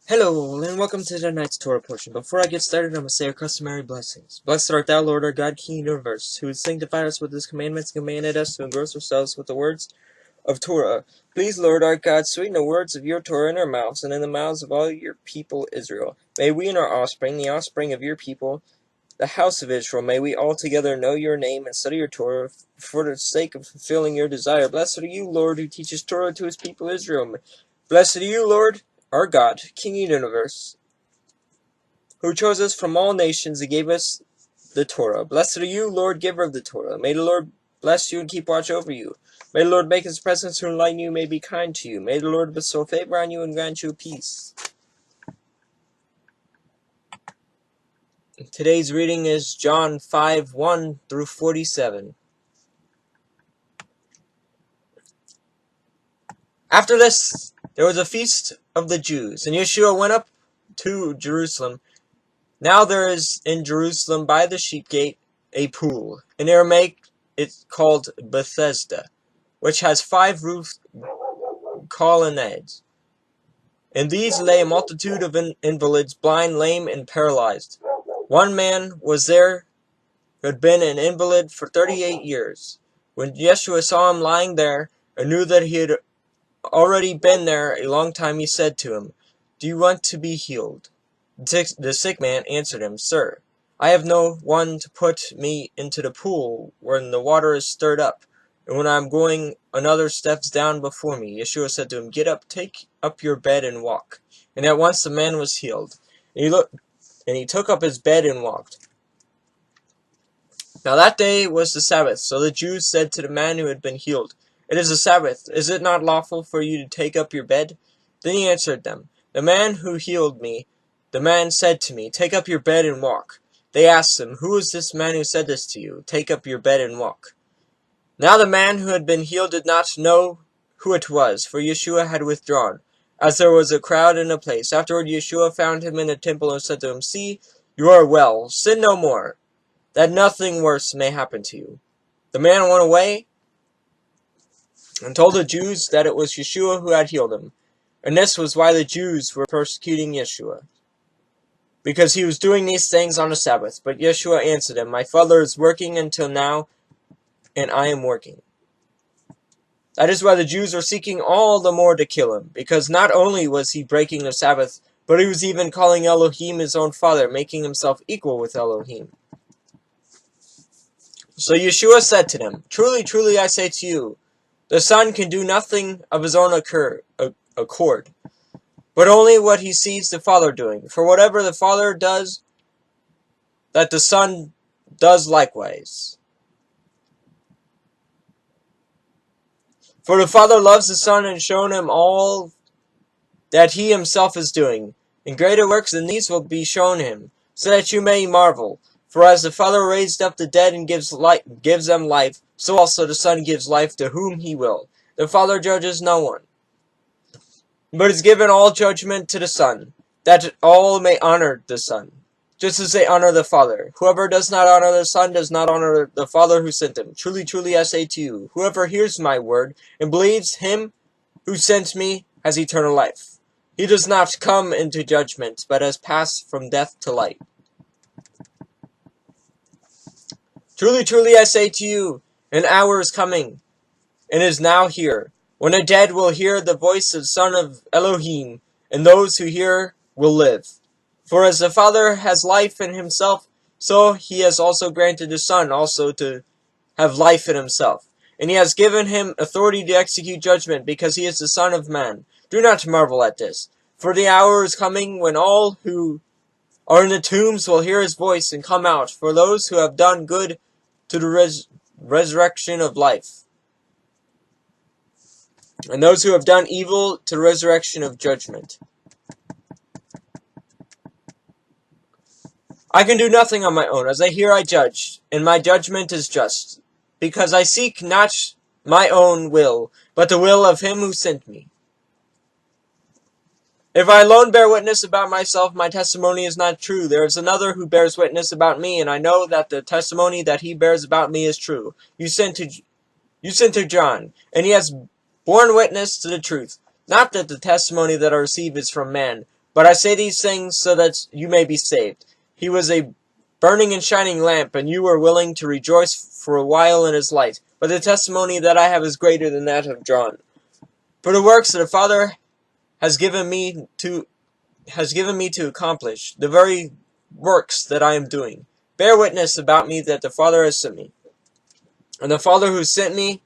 Hello, and welcome to tonight's Torah portion. Before I get started, I'm going to say our customary blessings. Blessed art thou, Lord our God, King of the universe, who has sanctified us with his commandments and commanded us to engross ourselves with the words of Torah. Please, Lord our God, sweeten the words of your Torah in our mouths and in the mouths of all your people Israel. May we and our offspring, the offspring of your people, the house of Israel, may we all together know your name and study your Torah for the sake of fulfilling your desire. Blessed are you, Lord, who teaches Torah to his people Israel. Blessed are you, Lord, our God, King of the universe, who chose us from all nations and gave us the Torah. Blessed are you, Lord, giver of the Torah. May the Lord bless you and keep watch over you. May the Lord make his presence to enlighten you, may be kind to you. May the Lord bestow favor on you and grant you peace. Today's reading is John 5:1 through 47. After this, there was a feast of the Jews, and Yeshua went up to Jerusalem. Now there is in Jerusalem by the sheep gate a pool. In Aramaic it's called Bethesda, which has 5 roofed colonnades. In these lay a multitude of invalids, blind, lame, and paralyzed. One man was there who had been an invalid for 38 years. When Yeshua saw him lying there, and knew that he had already been there a long time, he said to him, "Do you want to be healed?" The sick man answered him, "Sir, I have no one to put me into the pool when the water is stirred up, and when I am going, another steps down before me." Yeshua said to him, "Get up, take up your bed and walk." And at once the man was healed. And he took up his bed and walked. Now that day was the Sabbath, so the Jews said to the man who had been healed, "It is the Sabbath. Is it not lawful for you to take up your bed?" Then he answered them, "The man who healed me, the man said to me, 'Take up your bed and walk.'" They asked him, "Who is this man who said this to you? Take up your bed and walk." Now the man who had been healed did not know who it was, for Yeshua had withdrawn, as there was a crowd in the place. Afterward Yeshua found him in the temple and said to him, "See, you are well. Sin no more, that nothing worse may happen to you." The man went away and told the Jews that it was Yeshua who had healed him. And this was why the Jews were persecuting Yeshua, because he was doing these things on the Sabbath. But Yeshua answered them, "My Father is working until now, and I am working." That is why the Jews are seeking all the more to kill him, because not only was he breaking the Sabbath, but he was even calling Elohim his own father, making himself equal with Elohim. So Yeshua said to them, "Truly, truly, I say to you, the Son can do nothing of his own accord, but only what he sees the Father doing. For whatever the Father does, that the Son does likewise. For the Father loves the Son and has shown him all that he himself is doing. And greater works than these will be shown him, so that you may marvel. For as the Father raised up the dead and gives them life, so also the Son gives life to whom he will. The Father judges no one, but has given all judgment to the Son, that all may honor the Son, just as they honor the Father. Whoever does not honor the Son does not honor the Father who sent him. Truly, truly, I say to you, whoever hears my word and believes him who sent me has eternal life. He does not come into judgment, but has passed from death to life. Truly, truly, I say to you, an hour is coming, and is now here, when the dead will hear the voice of the Son of Elohim, and those who hear will live. For as the Father has life in himself, so he has also granted the Son also to have life in himself. And he has given him authority to execute judgment, because he is the Son of Man. Do not marvel at this, for the hour is coming when all who are in the tombs will hear his voice and come out, for those who have done good to the resurrection of life, and those who have done evil to the resurrection of judgment. I can do nothing on my own. As I hear, I judge, and my judgment is just, because I seek not my own will, but the will of him who sent me. If I alone bear witness about myself, my testimony is not true. There is another who bears witness about me, and I know that the testimony that he bears about me is true. You sent to John, and he has borne witness to the truth. Not that the testimony that I receive is from man, But I say these things so that you may be saved. He was a burning and shining lamp, and you were willing to rejoice for a while in his light. But the testimony that I have is greater than that of John. For the works that the Father has given me to accomplish, the very works that I am doing, bear witness about me that the Father has sent me. And the Father who sent me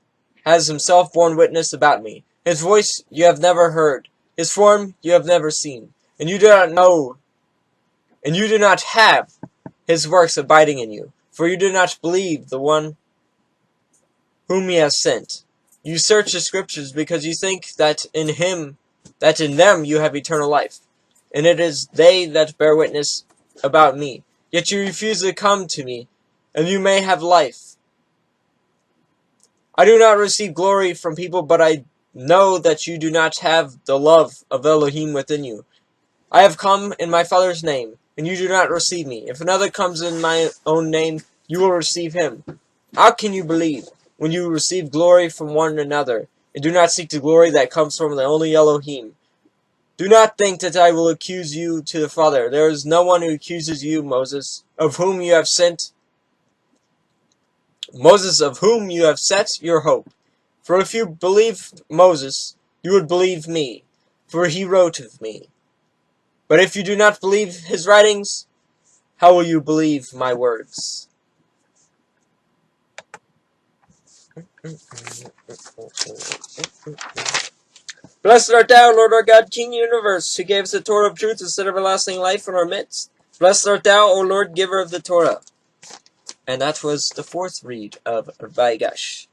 has himself borne witness about me. His voice you have never heard, his form you have never seen, and you do not know, and you do not have his works abiding in you, for you do not believe the one whom he has sent. You search the Scriptures because you think that in them you have eternal life, and it is they that bear witness about me. Yet you refuse to come to me, and you may have life. I do not receive glory from people, but I know that you do not have the love of Elohim within you. I have come in my Father's name, and you do not receive me. If another comes in my own name, you will receive him. How can you believe when you receive glory from one another, and do not seek the glory that comes from the only Elohim? Do not think that I will accuse you to the Father. There is no one who accuses you, Moses, of whom you have set your hope. For if you believed Moses, you would believe me, for he wrote of me. But if you do not believe his writings, how will you believe my words? Blessed art thou, Lord our God, King of the universe, who gave us the Torah of truth instead of everlasting life in our midst. Blessed art thou, O Lord, giver of the Torah. And that was the fourth read of Vayigash.